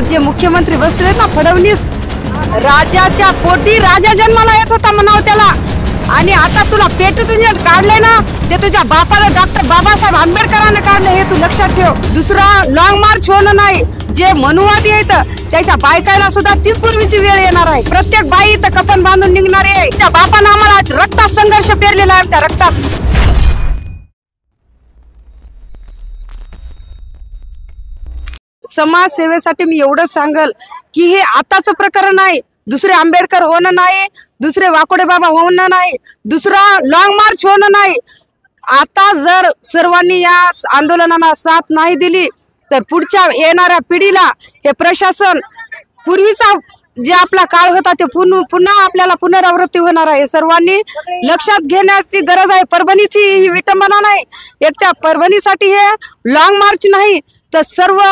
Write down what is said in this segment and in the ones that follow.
जे मुख्यमंत्री बसले ना फडणवीस, राजाच्या पोटी राजा जन्माला येत होता म्हणाव त्याला, आणि आता तुला पेटीतून काढले ना ते तुझ्या बापाला डॉक्टर बाबासाहेब आंबेडकरांनी काढले, हे तू लक्षात ठेव. दुसरा लॉंग मार्च होणं नाही. जे मनुवादी आहेत त्याच्या बायकायला सुद्धा तीच पूर्वीची वेळ येणार आहे. प्रत्येक बाई इथं कफन बांधून निघणारी आहे. त्या बापानं आम्हाला रक्तात संघर्ष पेरलेला आहे, आमच्या रक्तात. समाजसेवेसाठी मी एवढंच सांगल की हे आताचं प्रकरण आहे. दुसरे आंबेडकर होणं नाही, दुसरे वाकोडे बाबा होणं नाही, दुसरा लॉंग मार्च होणं नाही. आता जर सर्वांनी या आंदोलनाला साथ नाही दिली तर पुढच्या येणाऱ्या पिढीला हे प्रशासन, पूर्वीचा जे आपला काळ होता ते पुन्हा आपल्याला पुनरावृत्ती होणार आहे. सर्वांनी लक्षात घेण्याची गरज आहे. परभणीची ही विटंबना नाही, एकट्या परभणीसाठी हे लॉंग मार्च नाही तर सर्व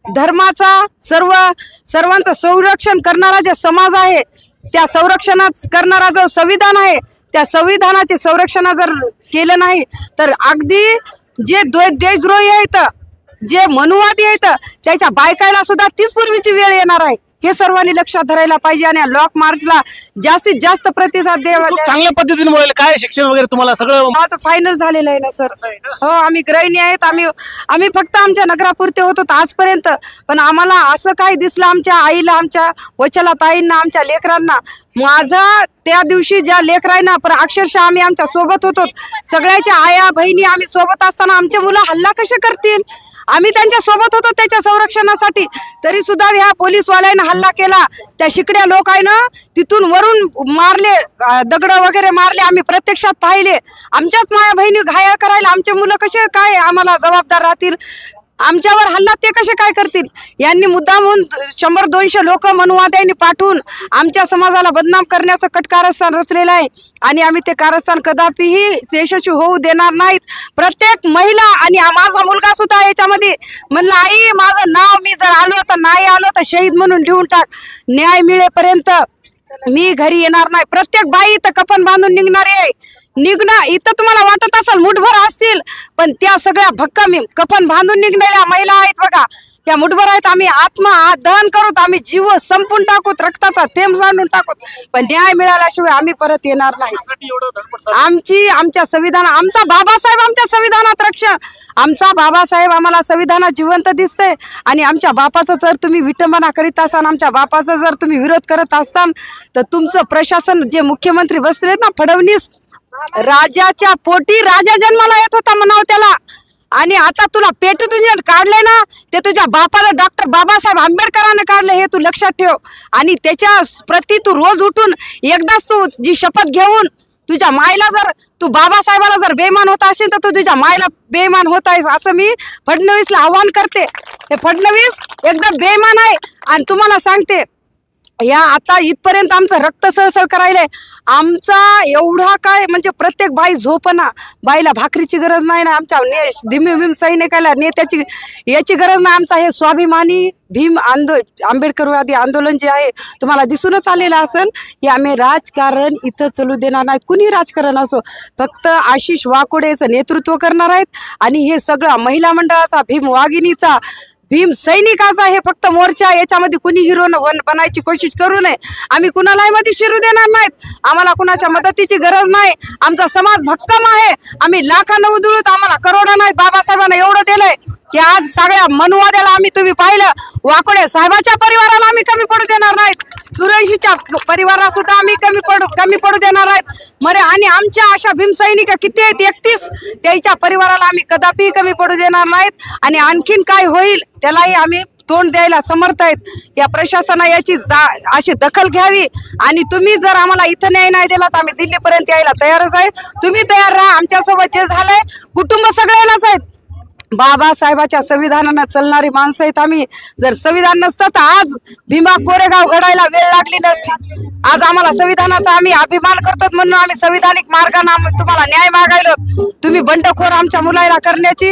धर्माचा, सर्वांचं संरक्षण करणारा जे समाज आहे, त्या संरक्षणात करणारा जो संविधान आहे, त्या संविधानाचे संरक्षण जर केलं नाही तर अगदी जे देशद्रोही आहेत, जे मनुवादी आहेत, त्याच्या बायकायला सुद्धा तीच पूर्वीची वेळ येणार आहे. हे सर्वांनी लक्षात धरायला पाहिजे आणि लॉक मार्चला जास्तीत जास्त प्रतिसाद द्यावा. चांगल्या पद्धतीने बोलायला. काय शिक्षण वगैरे तुम्हाला सगळं माझं फायनल झालेलं आहे ना सर. हो, आम्ही गृहिणी आहेत. आम्ही फक्त आमच्या नगरापुरते होतो आजपर्यंत, पण आम्हाला असं काय दिसलं आमच्या आईला, आमच्या वचला ताईंना, आमच्या लेकरांना. माझा त्या दिवशी ज्या लेकरांना पण अक्षरशः आम्ही आमच्या सोबत होतो, सगळ्याच्या आया बहिणी आम्ही सोबत असताना आमचे मुलं हल्ला कसे करतील. आम्ही त्यांच्या सोबत होतो त्याच्या संरक्षणासाठी, तरी सुद्धा ह्या पोलीसवाल्यानं हल्ला केला. त्या शिकड्या लोकांना तिथून वरून मारले, दगड वगैरे मारले. आम्ही प्रत्यक्षात पाहिले. आमच्याच माया बहिणी घायल करायला आमचे मुलं कसे काय आम्हाला जबाबदार राहतील. आमच्यावर हल्ला ते कसे काय करतील. यांनी मुद्दामहून 100-200 लोक मनुवाद्यांनी पाठवून आमच्या समाजाला बदनाम करण्याचं कट कारस्थान रचलेलं आहे आणि आम्ही ते कारस्थान कदापिही यशस्वी होऊ देणार नाहीत. प्रत्येक महिला आणि माझा मुलगा सुद्धा याच्यामध्ये म्हणला, आई माझं नाव मी जर आलो तर नाही आलो तर शहीद म्हणून लिहून टाक. न्याय मिळेपर्यंत मी घरी येणार नाही. प्रत्येक बाई इथं कफन बांधून निघणारी आहे. इथं तुम्हाला वाटत असेल मुठभर असतील, पण त्या सगळ्या भक्कम कफन बांधून निघणाऱ्या महिला आहेत बघा, त्या मुठभर आहेत. आम्ही आत्मा दहन करूत, आम्ही जीव संपून टाकूत, रक्ताचा थेंब सांडून टाकूत, पण न्याय मिळाल्याशिवाय आम्ही परत येणार नाही. आमच्या संविधान, आमचा बाबासाहेब आमच्या संविधानात रक्षण, आमचा बाबासाहेब आम्हाला संविधानात जिवंत दिसते. आणि आमच्या बापाचं जर तुम्ही विटंबना करीत असाल, आमच्या बापाचा जर तुम्ही विरोध करत असताल तर तुमचं प्रशासन, जे मुख्यमंत्री बसलेत ना फडणवीस, राजाच्या पोटी राजा जन्माला येत होता म्हणाव त्याला, आणि आता तुला पेटीतून काढले ना ते तुझ्या बापाला डॉक्टर बाबासाहेब आंबेडकरांनी काढले, हे तू लक्षात ठेव. आणि त्याच्या प्रती तू रोज उठून एकदाच तू जी शपथ घेऊन तुझ्या मायला, जर तू बाबासाहेबाला जर बेईमान होता असेल तर तू तुझ्या मायला बेईमान होत आहेस, असं मी फडणवीसला आव्हान करते. हे फडणवीस एकदम बेईमान आहे. आणि तुम्हाला सांगते, या आता इथपर्यंत आमचं रक्त सळसळ करायलंय. आमचा एवढा काय म्हणजे प्रत्येक बाई झोपना, बाईला भाकरीची गरज नाही ना, आमच्या भीम सैनिकाला नेत्याची याची गरज नाही. आमचा हे स्वाभिमानी भीम आंबेडकरवादी आंदोलन जे आहे तुम्हाला दिसूनच आलेलं असेल. हे आम्ही राजकारण इथं चालू देणार नाहीत. कुणी राजकारण असो, फक्त आशिष वाकोडेचं नेतृत्व करणार आहेत. आणि हे सगळं महिला मंडळाचा, भीम वाघिणीचा, भीम सैनिकाचा हे फक्त मोर्चा, याच्यामध्ये कुणी हिरो बनायची कोशिश करू नये. आम्ही कुणालाही मध्ये शिरू देणार नाहीत. आम्हाला कुणाच्या मदतीची गरज नाही. आमचा समाज भक्कम आहे. आम्ही लाखांना उधळूत, आम्हाला करोडा नाहीत. बाबासाहेबांना एवढं दिलंय की आज सगळ्या मनुवाद्याला आम्ही, तुम्ही पाहिलं, वाकोडे साहेबाच्या परिवाराला आम्ही कमी पडू देणार नाहीत. सुरेशीच्या परिवाराला सुद्धा आम्ही कमी पडू देणार नाहीत. मरे आणि आमच्या अशा भीमसैनिक किती आहेत, 31, त्याच्या परिवाराला आम्ही कदापि कमी पडू देणार नाहीत. आणि आणखीन काय होईल त्यालाही आम्ही तोंड द्यायला समर्थ आहेत. या प्रशासनाने याची अशी दखल घ्यावी. आणि तुम्ही जर आम्हाला इथं न्याय नाही दिला तर आम्ही दिल्लीपर्यंत यायला तयारच आहे. तुम्ही तयार राहा. आमच्यासोबत जे झालंय, कुटुंब सगळ्यालाच आहेत. बाबासाहेबाच्या संविधानानं चालणारी माणसं आहेत आम्ही. जर संविधान नसतं तर आज भीमा कोरेगाव घडायला वेळ लागली नसती. आज आम्हाला संविधानाचा आम्ही अभिमान करतो म्हणून आम्ही संविधानिक मार्गाने तुम्हाला न्याय मागायलो. तुम्ही बंडखोर आमच्या मुलाला करण्याची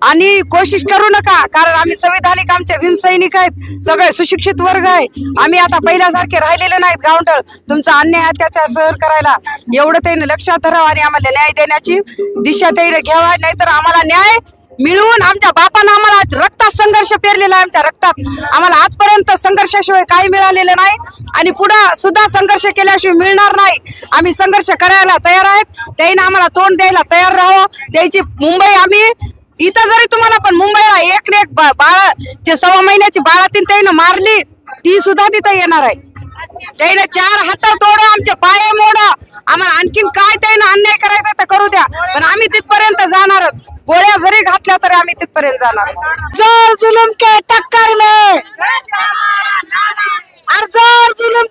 आणि कोशिश करू नका, कारण आम्ही संविधानिक, आमचे भीमसैनिक आहेत, सगळे सुशिक्षित वर्ग आहे. आम्ही आता पहिल्यासारखे राहिलेले नाहीत गावंढळ तुमचा अन्याय अत्याचार सहन करायला. एवढं त्याने लक्षात धरावं आणि आम्हाला न्याय देण्याची दिशा त्याने घ्यावा, नाहीतर आम्हाला न्याय मिळून आमच्या बापानं आम्हाला आज रक्तात संघर्ष पेरलेला आहे. आमच्या रक्तात आम्हाला आजपर्यंत संघर्षाशिवाय काही मिळालेलं नाही आणि पुढे सुद्धा संघर्ष केल्याशिवाय मिळणार नाही. आम्ही संघर्ष करायला तयार आहेत. त्याने आम्हाला तोंड द्यायला तयार राहावं. त्याची मुंबई आम्ही इथं जरी तुम्हाला पण मुंबईला एक ना एक बाळ ते 6 महिन्याची बाळातीन त्यानं मारली ती सुद्धा तिथं येणार आहे. त्याने 4 हात तोड आमचे पाय मोड आम्हाला आणखीन काय त्यानं अन्याय करायचा तर करू द्या पण आम्ही तिथपर्यंत जाणारच. गोळ्या जरी घातल्या तरी आम्ही तिथपर्यंत जाणार. जोर जुलूम के टक्कर में और जोर जुलूम